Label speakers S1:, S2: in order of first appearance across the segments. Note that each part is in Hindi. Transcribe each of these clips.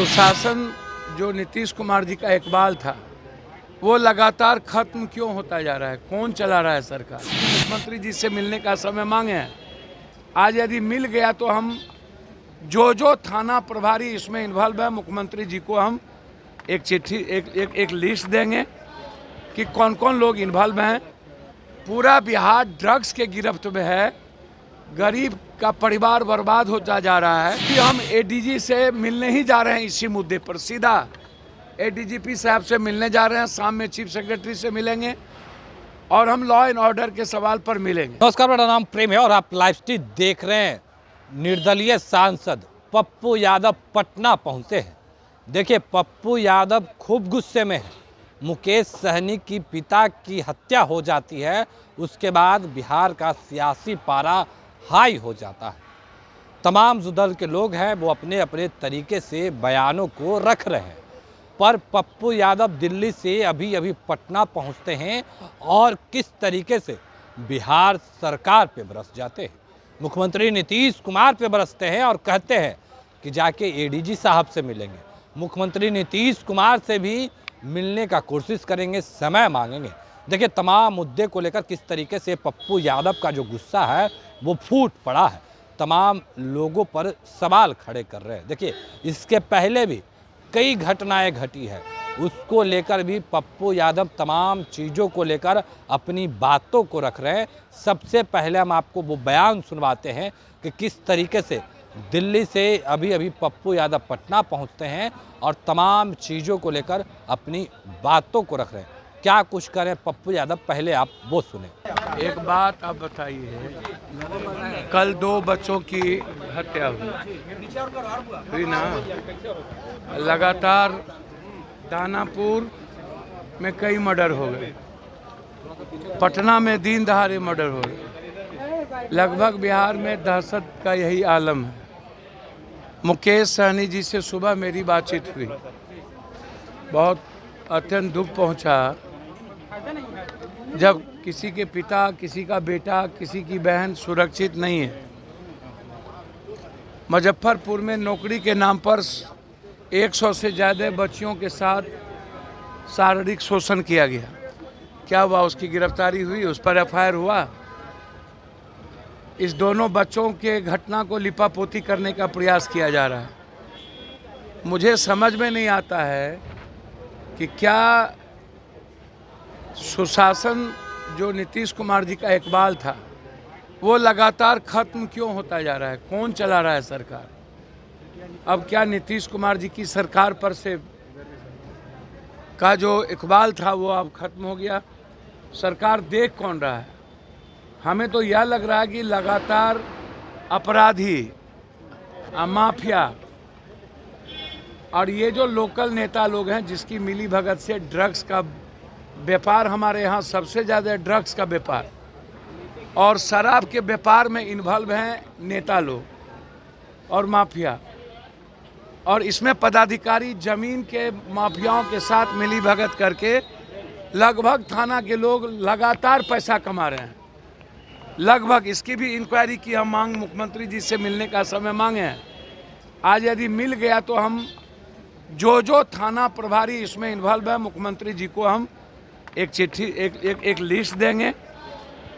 S1: सुशासन जो नीतीश कुमार जी का इकबाल था वो लगातार खत्म क्यों होता जा रहा है? कौन चला रहा है सरकार? मुख्यमंत्री जी से मिलने का समय मांगे हैं। आज यदि मिल गया तो हम जो थाना प्रभारी इसमें इन्वॉल्व है, मुख्यमंत्री जी को हम एक चिट्ठी एक लिस्ट देंगे कि कौन कौन लोग इन्वॉल्व हैं। पूरा बिहार ड्रग्स के गिरफ्त में है, गरीब का परिवार बर्बाद होता जा रहा है कि हम एडीजी से मिलने ही जा रहे हैं। इसी मुद्दे पर सीधा एडीजीपी साहब से मिलने जा रहे हैं। शाम में चीफ सेक्रेटरी से मिलेंगे और हम लॉ एंड ऑर्डर के सवाल पर मिलेंगे।
S2: नमस्कार, मेरा नाम प्रेम है और आप लाइव स्ट्रीम देख रहे हैं। निर्दलीय सांसद पप्पू यादव पटना पहुंचे हैं। देखिए, पप्पू यादव खूब गुस्से में है। मुकेश सहनी की पिता की हत्या हो जाती है, उसके बाद बिहार का सियासी पारा हाई हो जाता है। तमाम जो दल के लोग हैं वो अपने अपने तरीके से बयानों को रख रहे हैं, पर पप्पू यादव दिल्ली से अभी अभी पटना पहुंचते हैं और किस तरीके से बिहार सरकार पे बरस जाते हैं। मुख्यमंत्री नीतीश कुमार पे बरसते हैं और कहते हैं कि जाके एडीजी साहब से मिलेंगे। मुख्यमंत्री नीतीश कुमार से भी मिलने का कोशिश करेंगे, समय मांगेंगे। देखिए, तमाम मुद्दे को लेकर किस तरीके से पप्पू यादव का जो गुस्सा है वो फूट पड़ा है। तमाम लोगों पर सवाल खड़े कर रहे हैं। देखिए, इसके पहले भी कई घटनाएं घटी है, उसको लेकर भी पप्पू यादव तमाम चीज़ों को लेकर अपनी बातों को रख रहे हैं। सबसे पहले हम आपको वो बयान सुनवाते हैं कि किस तरीके से दिल्ली से अभी अभी पप्पू यादव पटना पहुंचते हैं और तमाम चीज़ों को लेकर अपनी बातों को रख रहे हैं। क्या कुछ करें पप्पू यादव, पहले आप वो सुने।
S1: एक बात आप बताइए, कल 2 बच्चों की हत्या हुई ना, लगातार दानापुर में कई मर्डर हो गए, पटना में दिन दहाड़े मर्डर हो गए। लगभग बिहार में दहशत का यही आलम है। मुकेश सहनी जी से सुबह मेरी बातचीत हुई, बहुत अत्यंत दुख पहुंचा जब किसी के पिता, किसी का बेटा, किसी की बहन सुरक्षित नहीं है। मुजफ्फरपुर में नौकरी के नाम पर 100 से ज़्यादा बच्चियों के साथ शारीरिक शोषण किया गया। क्या हुआ? उसकी गिरफ्तारी हुई, उस पर एफआईआर हुआ। इस दोनों बच्चों के घटना को लिपापोती करने का प्रयास किया जा रहा है। मुझे समझ में नहीं आता है कि क्या सुशासन जो नीतीश कुमार जी का इकबाल था वो लगातार खत्म क्यों होता जा रहा है? कौन चला रहा है सरकार? अब क्या नीतीश कुमार जी की सरकार पर से का जो इकबाल था वो अब खत्म हो गया? सरकार देख कौन रहा है? हमें तो यह लग रहा है कि लगातार अपराधी, माफिया और ये जो लोकल नेता लोग हैं जिसकी मिली भगत से ड्रग्स का व्यापार, हमारे यहाँ सबसे ज़्यादा ड्रग्स का व्यापार और शराब के व्यापार में इन्वॉल्व हैं नेता लोग और माफिया। और इसमें पदाधिकारी जमीन के माफियाओं के साथ मिली भगत करके लगभग थाना के लोग लगातार पैसा कमा रहे हैं। लगभग इसकी भी इंक्वायरी की हम मांग मुख्यमंत्री जी से मिलने का समय मांगे हैं। आज यदि मिल गया तो हम जो थाना प्रभारी इसमें इन्वॉल्व है, मुख्यमंत्री जी को हम एक चिट्ठी एक लिस्ट देंगे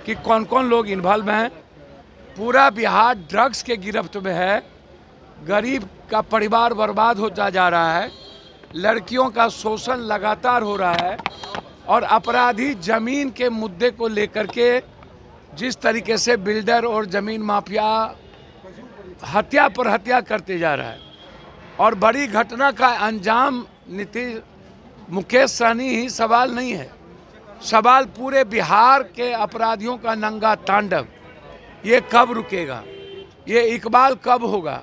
S1: कि कौन कौन लोग इन्वॉल्व हैं। पूरा बिहार ड्रग्स के गिरफ्त में है, गरीब का परिवार बर्बाद होता जा रहा है, लड़कियों का शोषण लगातार हो रहा है और अपराधी जमीन के मुद्दे को लेकर के जिस तरीके से बिल्डर और ज़मीन माफिया हत्या पर हत्या करते जा रहा है और बड़ी घटना का अंजाम मुकेश सहनी ही सवाल नहीं है। सवाल पूरे बिहार के अपराधियों का नंगा तांडव। ये कब रुकेगा? ये इकबाल कब होगा?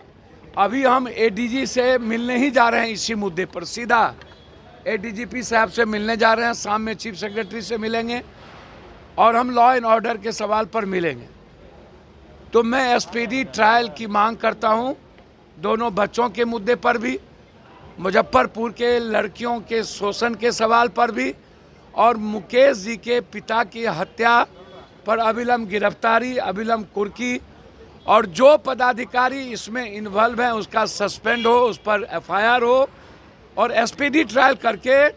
S1: अभी हम एडीजी से मिलने ही जा रहे हैं। इसी मुद्दे पर सीधा एडीजीपी साहब से मिलने जा रहे हैं। शाम में चीफ सेक्रेटरी से मिलेंगे और हम लॉ एंड ऑर्डर के सवाल पर मिलेंगे। तो मैं स्पीडी ट्रायल की मांग करता हूं, दोनों बच्चों के मुद्दे पर भी, मुजफ्फरपुर के लड़कियों के शोषण के सवाल पर भी और मुकेश जी के पिता की हत्या पर अविलंब गिरफ्तारी, अविलंब कुर्की और जो पदाधिकारी इसमें इन्वॉल्व है उसका सस्पेंड हो, उस पर एफआईआर हो और एसपीडी ट्रायल करके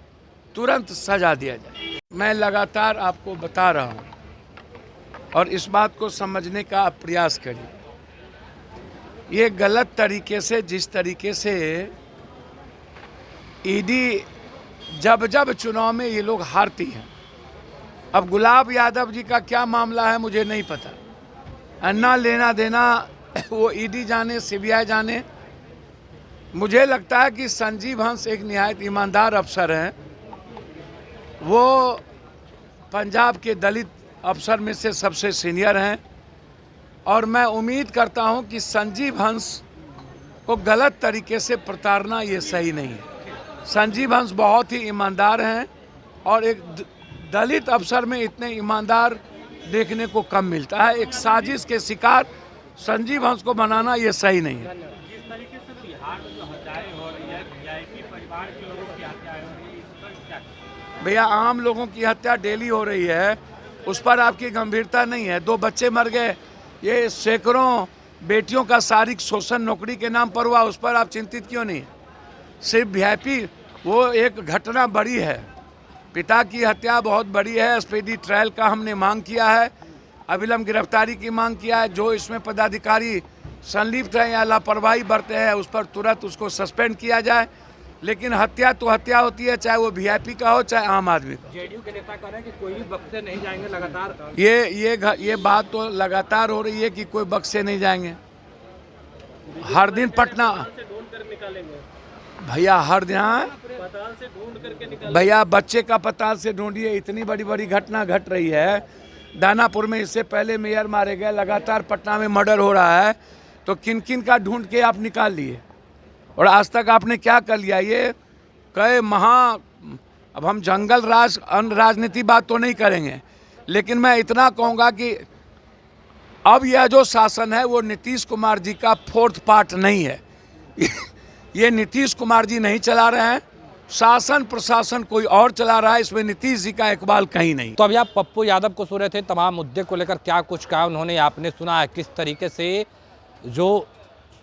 S1: तुरंत सजा दिया जाए। मैं लगातार आपको बता रहा हूँ और इस बात को समझने का आप प्रयास करिए। ये गलत तरीके से, जिस तरीके से ईडी जब जब चुनाव में ये लोग हारती हैं, अब गुलाब यादव जी का क्या मामला है मुझे नहीं पता, अन्ना लेना देना वो ईडी जाने, सीबीआई जाने। मुझे लगता है कि संजीव हंस एक निहायत ईमानदार अफसर हैं। वो पंजाब के दलित अफसर में से सबसे सीनियर हैं और मैं उम्मीद करता हूं कि संजीव हंस को गलत तरीके से प्रताड़ना ये सही नहीं है। संजीव हंस बहुत ही ईमानदार हैं और एक दलित अफसर में इतने ईमानदार देखने को कम मिलता है। एक साजिश के शिकार संजीव हंस को बनाना ये सही नहीं है।
S3: जिस तरीके से बिहार में जो हत्याएं हो रही है, वीआईपी परिवार के लोगों की हत्याएं हो रही है, इस पर क्या कहें?
S1: भैया, आम लोगों की हत्या डेली हो रही है, उस पर आपकी गंभीरता नहीं है। 2 बच्चे मर गए, ये सैकड़ों बेटियों का शारीरिक शोषण नौकरी के नाम पर हुआ, उस पर आप चिंतित क्यों नहीं? सिर्फ वीआईपी वो एक घटना बड़ी है, पिता की हत्या बहुत बड़ी है। एसपीडी ट्रायल का हमने मांग किया है, अविलंब गिरफ्तारी की मांग किया है। जो इसमें पदाधिकारी संलिप्त हैं या लापरवाही बरते हैं उस पर तुरंत उसको सस्पेंड किया जाए। लेकिन हत्या तो हत्या होती है, चाहे वो वीआईपी का हो चाहे आम आदमी का।
S3: जेडीयू के नेता कह रहे हैं कि कोई भी बक्से नहीं जाएंगे लगातार।
S1: ये बात तो लगातार हो रही है कि कोई बक्से नहीं जाएंगे। हर दिन पटना
S3: से ढूंढ कर निकालेंगे,
S1: भैया, हर दिन
S3: पताल से ढूंढ करके निकालेंगे।
S1: भैया, बच्चे का पताल से ढूंढिए। इतनी बड़ी बड़ी घटना घट रही है। दानापुर में इससे पहले मेयर मारे गए, लगातार पटना में मर्डर हो रहा है, तो किन किन का ढूंढ के आप निकाल लिए? और आज तक आपने क्या कर लिया? ये कई अब हम जंगल राज अन्य राजनीति बात तो नहीं करेंगे, लेकिन मैं इतना कहूँगा कि अब यह जो शासन है वो नीतीश कुमार जी का 4th पार्ट नहीं है। ये नीतीश कुमार जी नहीं चला रहे हैं, शासन प्रशासन कोई और चला रहा है। इसमें नीतीश जी का इकबाल कहीं नहीं।
S2: तो अभी आप पप्पू यादव को सुन रहे थे, तमाम मुद्दे को लेकर क्या कुछ कहा उन्होंने, आपने सुना है किस तरीके से जो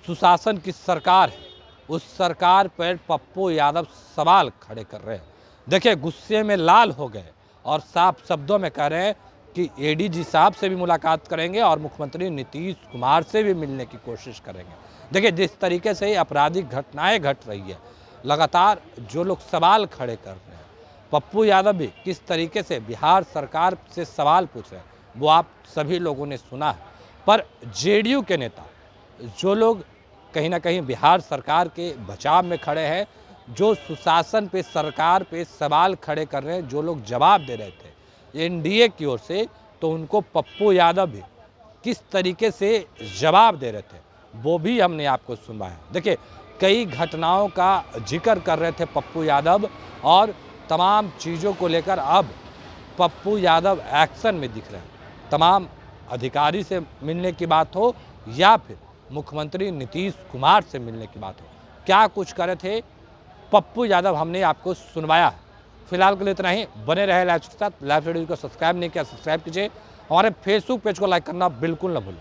S2: सुशासन की सरकार है उस सरकार पर पप्पू यादव सवाल खड़े कर रहे हैं। देखिए, गुस्से में लाल हो गए और साफ शब्दों में कह रहे हैं कि एडीजी साहब से भी मुलाकात करेंगे और मुख्यमंत्री नीतीश कुमार से भी मिलने की कोशिश करेंगे। देखिए, जिस तरीके से अपराधिक घटनाएं घट रही है, लगातार जो लोग सवाल खड़े कर रहे हैं, पप्पू यादव भी किस तरीके से बिहार सरकार से सवाल पूछ रहे हैं, वो आप सभी लोगों ने सुना है। पर जेडीयू के नेता, जो लोग कहीं ना कहीं बिहार सरकार के बचाव में खड़े हैं, जो सुशासन पे, सरकार पे सवाल खड़े कर रहे हैं, जो लोग जवाब दे रहे थे एनडीए की ओर से, तो उनको पप्पू यादव भी किस तरीके से जवाब दे रहे थे वो भी हमने आपको सुनवाया। देखिए, कई घटनाओं का जिक्र कर रहे थे पप्पू यादव और तमाम चीज़ों को लेकर अब पप्पू यादव एक्शन में दिख रहे हैं। तमाम अधिकारी से मिलने की बात हो या फिर मुख्यमंत्री नीतीश कुमार से मिलने की बात हो, क्या कुछ करे थे पप्पू यादव हमने आपको सुनवाया है। फिलहाल के लिए इतना ही। बने रहे लाइव के साथ। लाइव वीडियो को सब्सक्राइब नहीं किया, सब्सक्राइब कीजिए। हमारे फेसबुक पेज को लाइक करना बिल्कुल न भूलें।